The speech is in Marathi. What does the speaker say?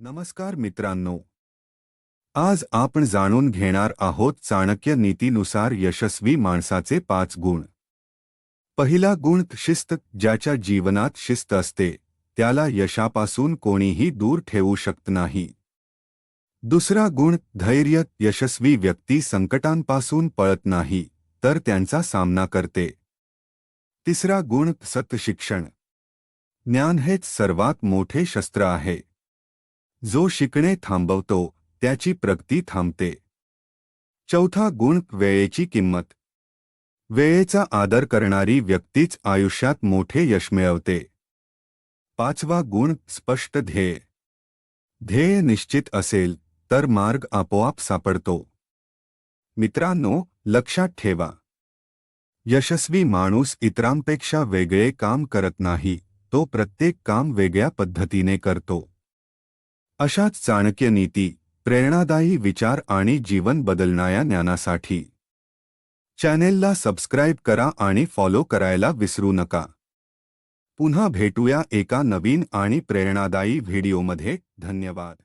नमस्कार मित्रांनो, आज आपण जाणून घेणार आहोत चाणक्य नीतीनुसार यशस्वी माणसाचे 5 गुण. पहिला गुण शिस्त. ज्याच्या जीवनात शिस्त असते त्याला यशापासून कोणीही दूर ठेवू शकत नाही. दुसरा गुण धैर्य. यशस्वी व्यक्ती संकटांपासून पळत नाही तर त्यांचा सामना करते. तिसरा गुण शिक्षण. ज्ञान हेच सर्वात मोठे शस्त्र आहे. जो शिकणे थांबवतो त्याची प्रगती थांबते. चौथा गुण वेळेची किंमत. वेळेचा आदर करणारी व्यक्तीच आयुष्यात मोठे यश मिळवते. पाचवा गुण स्पष्ट ध्येय. ध्येय निश्चित असेल तर मार्ग आपोआप सापडतो. मित्रांनो, लक्षात ठेवा, यशस्वी माणूस इतरांपेक्षा वेगळे काम करत नाही, तो प्रत्येक काम वेगळ्या पद्धतीने करतो. अशाच चाणक्य नीती, प्रेरणादायी विचार आणि जीवन बदलणाऱ्या ज्ञानासाठी चॅनेलला सबस्क्राईब करा आणि फॉलो करायला विसरू नका. पुन्हा भेटूया एका नवीन आणि प्रेरणादायी व्हिडिओमध्ये. धन्यवाद.